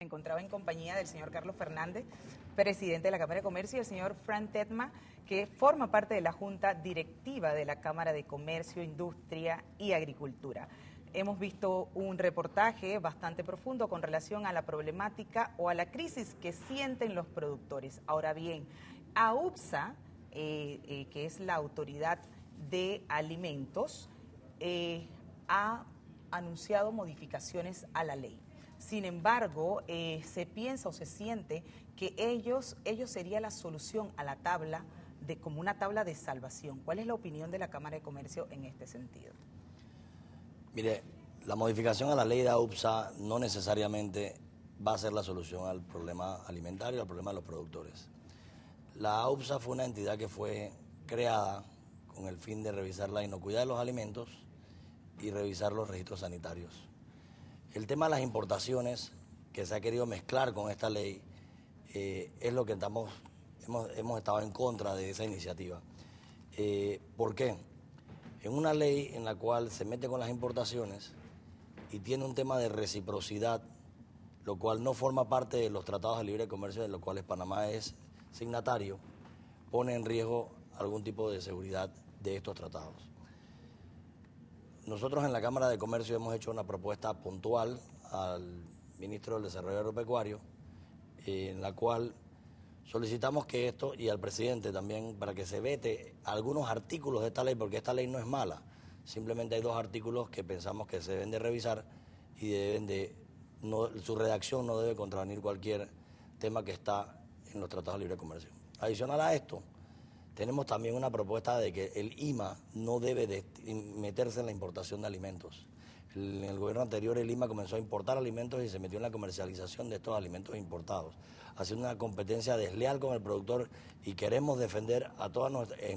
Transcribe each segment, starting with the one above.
Me encontraba en compañía del señor Carlos Fernández, presidente de la Cámara de Comercio, y el señor Frank Tedma, que forma parte de la Junta Directiva de la Cámara de Comercio, Industria y Agricultura. Hemos visto un reportaje bastante profundo con relación a la problemática o a la crisis que sienten los productores. Ahora bien, AUPSA, que es la Autoridad de Alimentos, ha anunciado modificaciones a la ley. Sin embargo, se piensa o se siente que ellos sería la solución a la tabla, como una tabla de salvación. ¿Cuál es la opinión de la Cámara de Comercio en este sentido? Mire, la modificación a la ley de AUPSA no necesariamente va a ser la solución al problema alimentario, al problema de los productores. La AUPSA fue una entidad que fue creada con el fin de revisar la inocuidad de los alimentos y revisar los registros sanitarios. El tema de las importaciones, que se ha querido mezclar con esta ley, es lo que hemos estado en contra de esa iniciativa. ¿Por qué? En una ley en la cual se mete con las importaciones y tiene un tema de reciprocidad, lo cual no forma parte de los tratados de libre comercio de los cuales Panamá es signatario, pone en riesgo algún tipo de seguridad de estos tratados. Nosotros en la Cámara de Comercio hemos hecho una propuesta puntual al ministro del Desarrollo Agropecuario, en la cual solicitamos que esto, y al presidente también, para que se vete algunos artículos de esta ley, porque esta ley no es mala, simplemente hay dos artículos que pensamos que se deben de revisar y su redacción no debe contravenir cualquier tema que está en los tratados de libre comercio. Adicional a esto, tenemos también una propuesta de que el IMA no debe de meterse en la importación de alimentos. En el gobierno anterior el IMA comenzó a importar alimentos y se metió en la comercialización de estos alimentos importados, haciendo una competencia desleal con el productor, y queremos defender a todos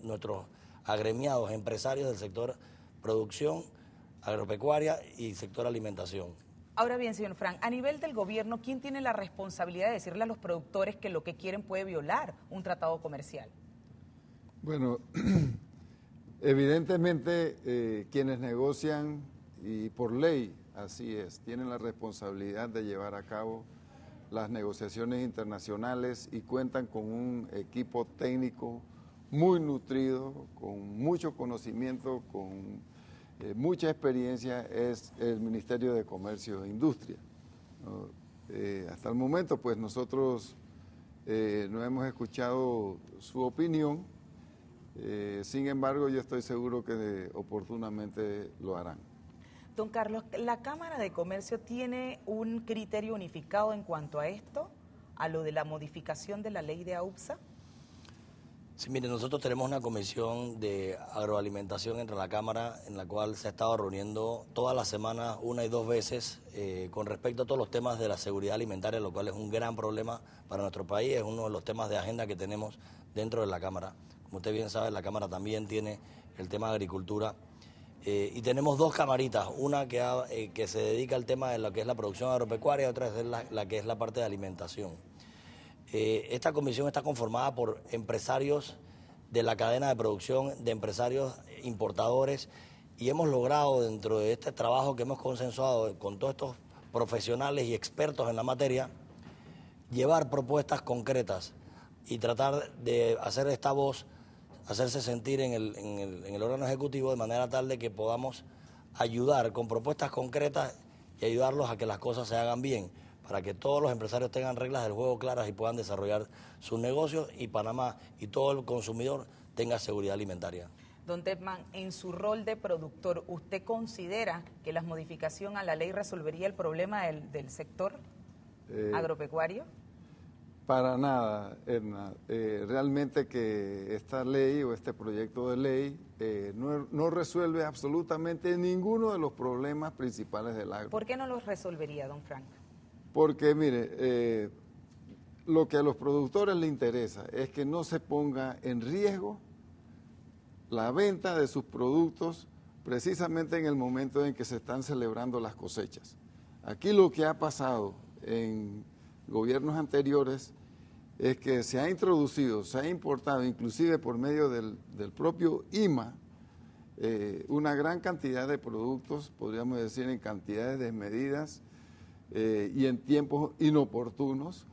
nuestros agremiados, empresarios del sector producción, agropecuaria y sector alimentación. Ahora bien, señor Frank, a nivel del gobierno, ¿quién tiene la responsabilidad de decirle a los productores que lo que quieren puede violar un tratado comercial? Bueno, evidentemente quienes negocian, y por ley así es, tienen la responsabilidad de llevar a cabo las negociaciones internacionales y cuentan con un equipo técnico muy nutrido, con mucho conocimiento, con mucha experiencia, es el Ministerio de Comercio e Industria, ¿no? Hasta el momento, pues nosotros no hemos escuchado su opinión. Sin embargo, yo estoy seguro que oportunamente lo harán. Don Carlos, ¿la Cámara de Comercio tiene un criterio unificado en cuanto a esto, a lo de la modificación de la ley de AUPSA? Sí, mire, nosotros tenemos una comisión de agroalimentación entre la Cámara, en la cual se ha estado reuniendo todas las semanas, una y dos veces, con respecto a todos los temas de la seguridad alimentaria, lo cual es un gran problema para nuestro país, es uno de los temas de agenda que tenemos dentro de la Cámara. Como usted bien sabe, la Cámara también tiene el tema de agricultura, y tenemos dos camaritas, una que se dedica al tema de lo que es la producción agropecuaria, y otra es la que es la parte de alimentación. Esta comisión está conformada por empresarios de la cadena de producción, de empresarios importadores, y hemos logrado, dentro de este trabajo que hemos consensuado con todos estos profesionales y expertos en la materia, llevar propuestas concretas y tratar de hacer esta voz hacerse sentir en el órgano ejecutivo, de manera tal de que podamos ayudar con propuestas concretas y ayudarlos a que las cosas se hagan bien, para que todos los empresarios tengan reglas del juego claras y puedan desarrollar sus negocios, y Panamá y todo el consumidor tenga seguridad alimentaria. Don Tedma, en su rol de productor, ¿usted considera que la modificación a la ley resolvería el problema del sector agropecuario? Para nada, Edna. Realmente que esta ley o este proyecto de ley no resuelve absolutamente ninguno de los problemas principales del agro. ¿Por qué no los resolvería, don Frank? Porque, mire, lo que a los productores les interesa es que no se ponga en riesgo la venta de sus productos precisamente en el momento en que se están celebrando las cosechas. Aquí lo que ha pasado en gobiernos anteriores es que se ha introducido, se ha importado, inclusive por medio del propio IMA, una gran cantidad de productos, podríamos decir en cantidades desmedidas, y en tiempos inoportunos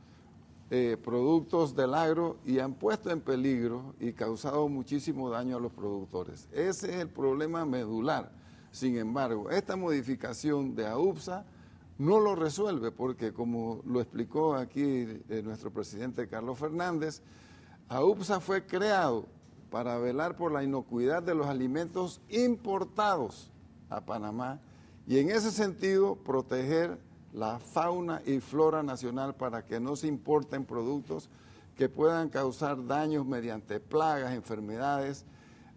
productos del agro y han puesto en peligro y causado muchísimo daño a los productores. Ese es el problema medular. Sin embargo, esta modificación de AUPSA no lo resuelve porque, como lo explicó aquí nuestro presidente Carlos Fernández, AUPSA fue creado para velar por la inocuidad de los alimentos importados a Panamá y en ese sentido proteger la fauna y flora nacional para que no se importen productos que puedan causar daños mediante plagas, enfermedades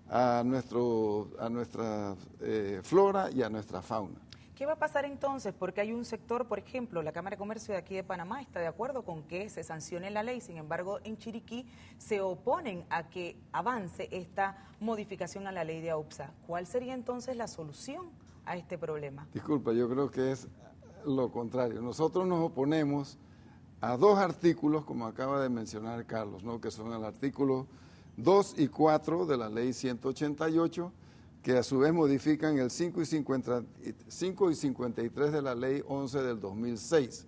a nuestra flora y a nuestra fauna. ¿Qué va a pasar entonces? Porque hay un sector, por ejemplo, la Cámara de Comercio de aquí de Panamá está de acuerdo con que se sancione la ley, sin embargo, en Chiriquí se oponen a que avance esta modificación a la ley de AUPSA. ¿Cuál sería entonces la solución a este problema? Disculpa, yo creo que es lo contrario. Nosotros nos oponemos a dos artículos, como acaba de mencionar Carlos, ¿no? Que son el artículo 2 y 4 de la ley 188, que a su vez modifican el 5 y 53 de la ley 11 del 2006,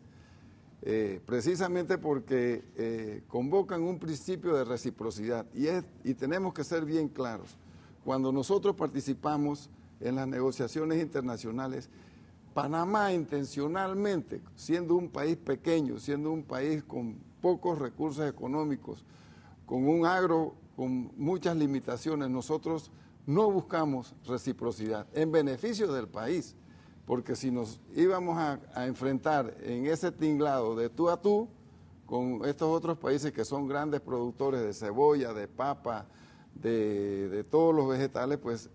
precisamente porque convocan un principio de reciprocidad y tenemos que ser bien claros. Cuando nosotros participamos en las negociaciones internacionales, Panamá intencionalmente, siendo un país pequeño, siendo un país con pocos recursos económicos, con un agro con muchas limitaciones, nosotros no buscamos reciprocidad en beneficio del país, porque si nos íbamos a enfrentar en ese tinglado de tú a tú con estos otros países que son grandes productores de cebolla, de papa, de todos los vegetales, pues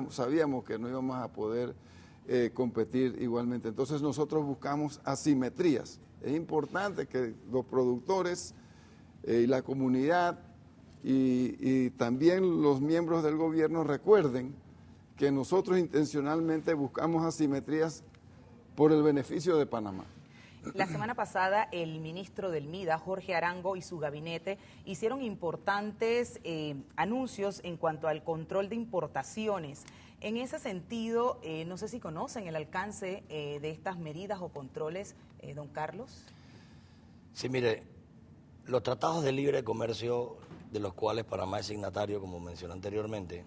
sabíamos que no íbamos a poder competir igualmente. Entonces nosotros buscamos asimetrías. Es importante que los productores y la comunidad y también los miembros del gobierno recuerden que nosotros intencionalmente buscamos asimetrías por el beneficio de Panamá. La semana pasada el ministro del MIDA, Jorge Arango, y su gabinete hicieron importantes anuncios en cuanto al control de importaciones. En ese sentido, no sé si conocen el alcance de estas medidas o controles, don Carlos. Sí, mire, los tratados de libre comercio de los cuales Panamá es signatario, como mencioné anteriormente,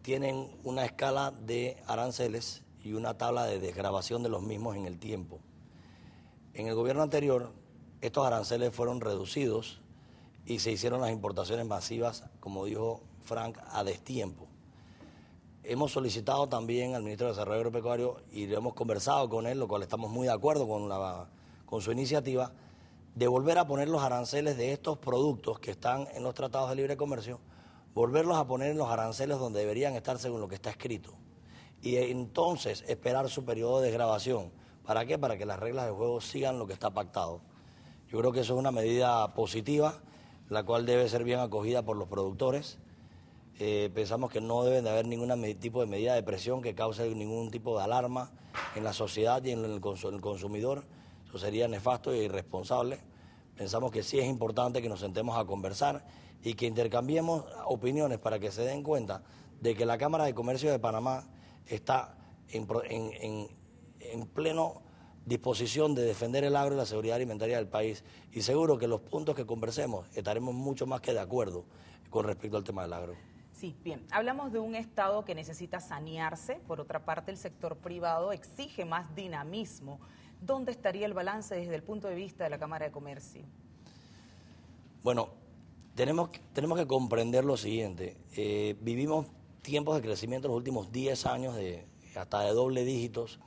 tienen una escala de aranceles y una tabla de desgravación de los mismos en el tiempo. En el gobierno anterior, estos aranceles fueron reducidos y se hicieron las importaciones masivas, como dijo Frank, a destiempo. Hemos solicitado también al ministro de Desarrollo Agropecuario y lo hemos conversado con él, lo cual estamos muy de acuerdo con su iniciativa, de volver a poner los aranceles de estos productos que están en los tratados de libre comercio, volverlos a poner en los aranceles donde deberían estar según lo que está escrito. Y entonces esperar su periodo de desgravación. ¿Para qué? Para que las reglas de juego sigan lo que está pactado. Yo creo que eso es una medida positiva, la cual debe ser bien acogida por los productores. Pensamos que no debe de haber ningún tipo de medida de presión que cause ningún tipo de alarma en la sociedad y en el consumidor. Eso sería nefasto e irresponsable. Pensamos que sí es importante que nos sentemos a conversar y que intercambiemos opiniones para que se den cuenta de que la Cámara de Comercio de Panamá está en pleno disposición de defender el agro y la seguridad alimentaria del país. Y seguro que los puntos que conversemos estaremos mucho más que de acuerdo con respecto al tema del agro. Sí, bien. Hablamos de un Estado que necesita sanearse. Por otra parte, el sector privado exige más dinamismo. ¿Dónde estaría el balance desde el punto de vista de la Cámara de Comercio? Bueno, tenemos que comprender lo siguiente. Vivimos tiempos de crecimiento en los últimos 10 años, hasta de doble dígitos,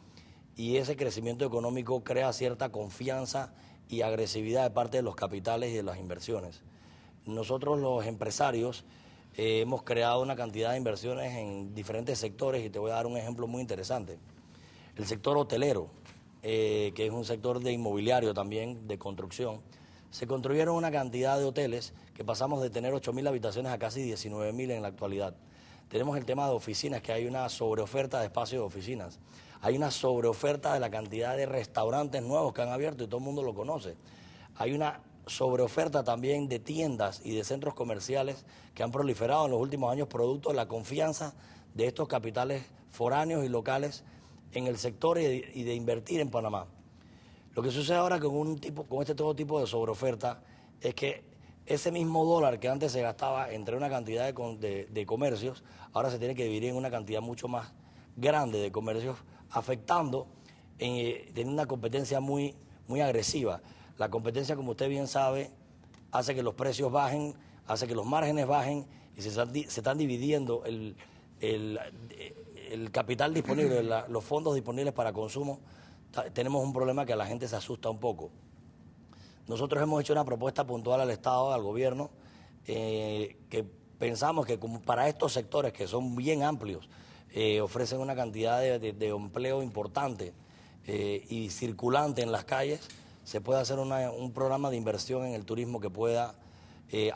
y ese crecimiento económico crea cierta confianza y agresividad de parte de los capitales y de las inversiones. Nosotros los empresarios hemos creado una cantidad de inversiones en diferentes sectores y te voy a dar un ejemplo muy interesante. El sector hotelero, que es un sector de inmobiliario también, de construcción, se construyeron una cantidad de hoteles que pasamos de tener 8.000 habitaciones a casi 19.000 en la actualidad. Tenemos el tema de oficinas, que hay una sobreoferta de espacios de oficinas. Hay una sobreoferta de la cantidad de restaurantes nuevos que han abierto y todo el mundo lo conoce. Hay una sobreoferta también de tiendas y de centros comerciales que han proliferado en los últimos años producto de la confianza de estos capitales foráneos y locales en el sector y de invertir en Panamá. Lo que sucede ahora con este todo tipo de sobreoferta es que ese mismo dólar que antes se gastaba entre una cantidad de comercios, ahora se tiene que dividir en una cantidad mucho más grande de comercios, afectando, teniendo una competencia muy agresiva. La competencia, como usted bien sabe, hace que los precios bajen, hace que los márgenes bajen y se están dividiendo el capital disponible, los fondos disponibles para consumo. Tenemos un problema que a la gente se asusta un poco. Nosotros hemos hecho una propuesta puntual al Estado, al gobierno, que pensamos que como para estos sectores que son bien amplios, ofrecen una cantidad de empleo importante y circulante en las calles, se puede hacer un programa de inversión en el turismo que pueda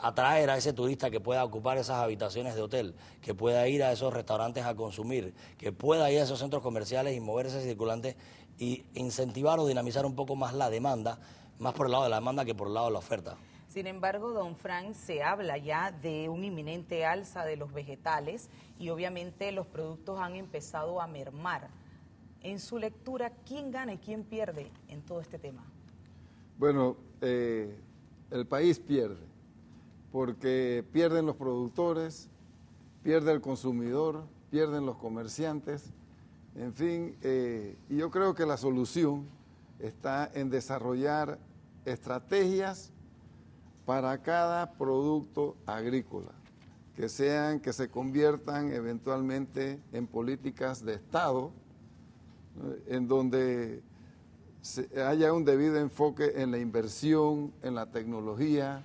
atraer a ese turista, que pueda ocupar esas habitaciones de hotel, que pueda ir a esos restaurantes a consumir, que pueda ir a esos centros comerciales y moverse circulante y incentivar o dinamizar un poco más la demanda, más por el lado de la demanda que por el lado de la oferta. Sin embargo, don Frank, se habla ya de un inminente alza de los vegetales y obviamente los productos han empezado a mermar. En su lectura, ¿quién gana y quién pierde en todo este tema? Bueno, el país pierde, porque pierden los productores, pierde el consumidor, pierden los comerciantes, en fin, y yo creo que la solución está en desarrollar estrategias para cada producto agrícola, que se conviertan eventualmente en políticas de Estado, en donde haya un debido enfoque en la inversión, en la tecnología,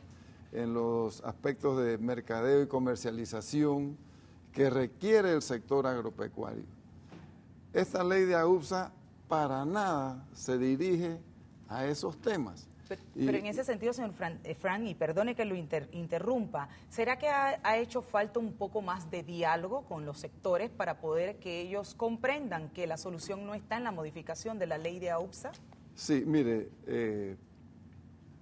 en los aspectos de mercadeo y comercialización que requiere el sector agropecuario. Esta ley de AUPSA para nada se dirige a esos temas. Pero en ese sentido, señor Frank, y perdone que lo interrumpa, ¿será que ha hecho falta un poco más de diálogo con los sectores para poder que ellos comprendan que la solución no está en la modificación de la ley de AUPSA? Sí, mire,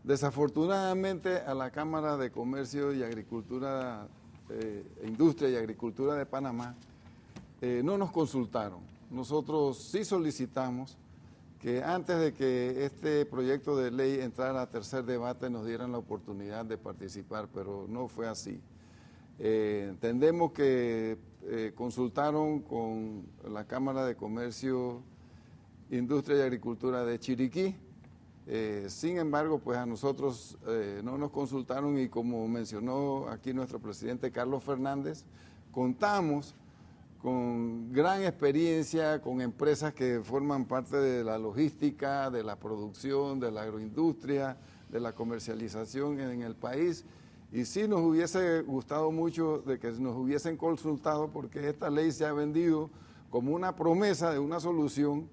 desafortunadamente a la Cámara de Comercio y Agricultura, Industria y Agricultura de Panamá no nos consultaron. Nosotros sí solicitamos que antes de que este proyecto de ley entrara a tercer debate nos dieran la oportunidad de participar, pero no fue así. Entendemos que consultaron con la Cámara de Comercio, Industria y Agricultura de Chiriquí. Sin embargo, pues a nosotros no nos consultaron y como mencionó aquí nuestro presidente Carlos Fernández, contamos con gran experiencia, con empresas que forman parte de la logística, de la producción, de la agroindustria, de la comercialización en el país. Y sí nos hubiese gustado mucho de que nos hubiesen consultado porque esta ley se ha vendido como una promesa de una solución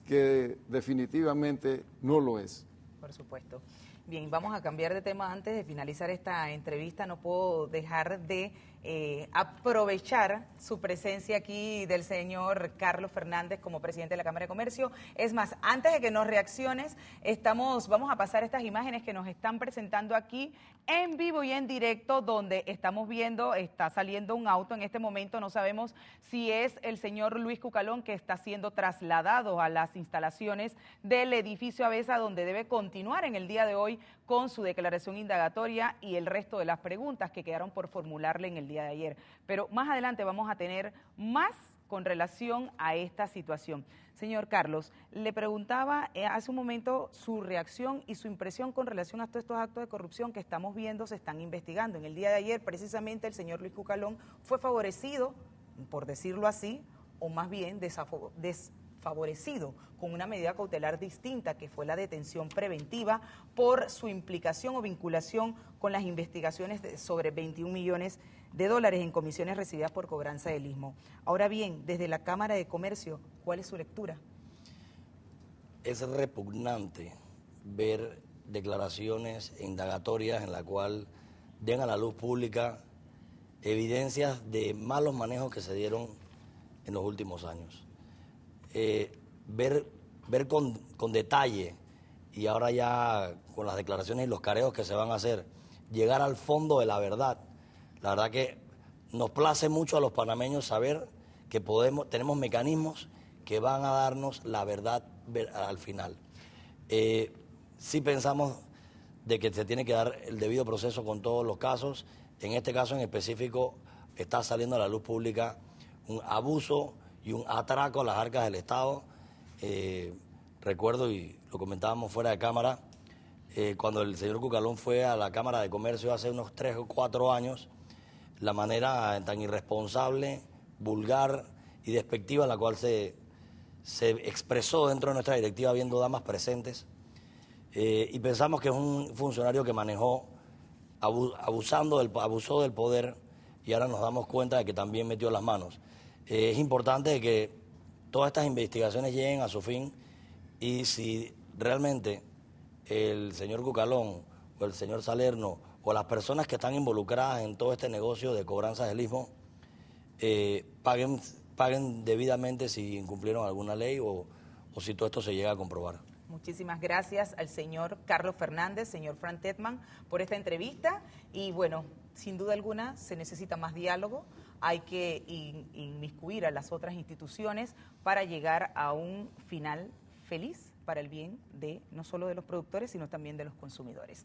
que definitivamente no lo es. Por supuesto. Bien, vamos a cambiar de tema. Antes de finalizar esta entrevista, no puedo dejar de aprovechar su presencia aquí del señor Carlos Fernández como presidente de la Cámara de Comercio. Es más, antes de que nos reacciones, vamos a pasar estas imágenes que nos están presentando aquí en vivo y en directo, donde estamos viendo, está saliendo un auto en este momento, no sabemos si es el señor Luis Cucalón que está siendo trasladado a las instalaciones del edificio Avesa, donde debe continuar en el día de hoy con su declaración indagatoria y el resto de las preguntas que quedaron por formularle en el día de ayer. Pero más adelante vamos a tener más con relación a esta situación. Señor Carlos, le preguntaba hace un momento su reacción y su impresión con relación a todos estos actos de corrupción que estamos viendo, se están investigando. En el día de ayer, precisamente, el señor Luis Cucalón fue favorecido, por decirlo así, o más bien desfavorecido con una medida cautelar distinta, que fue la detención preventiva por su implicación o vinculación con las investigaciones sobre 21 millones de dólares en comisiones recibidas por cobranza del istmo. Ahora bien, desde la Cámara de Comercio, ¿cuál es su lectura? Es repugnante ver declaraciones indagatorias en la cual den a la luz pública evidencias de malos manejos que se dieron en los últimos años. Ver con detalle y ahora ya con las declaraciones y los careos que se van a hacer, llegar al fondo de la verdad. La verdad que nos place mucho a los panameños saber que tenemos mecanismos que van a darnos la verdad al final. Sí pensamos de que se tiene que dar el debido proceso con todos los casos. En este caso en específico está saliendo a la luz pública un abuso y un atraco a las arcas del Estado. Recuerdo, y lo comentábamos fuera de cámara, cuando el señor Cucalón fue a la Cámara de Comercio hace unos 3 o 4 años, la manera tan irresponsable, vulgar y despectiva en la cual se expresó dentro de nuestra directiva, habiendo damas presentes, y pensamos que es un funcionario que manejó, abusó del poder, y ahora nos damos cuenta de que también metió las manos. Es importante que todas estas investigaciones lleguen a su fin, y si realmente el señor Cucalón o el señor Salerno o las personas que están involucradas en todo este negocio de cobranza del istmo paguen debidamente si incumplieron alguna ley o si todo esto se llega a comprobar. Muchísimas gracias al señor Carlos Fernández, señor Frank Tettmann, por esta entrevista. Y bueno, sin duda alguna se necesita más diálogo, hay que inmiscuir a las otras instituciones para llegar a un final feliz para el bien de no solo de los productores, sino también de los consumidores.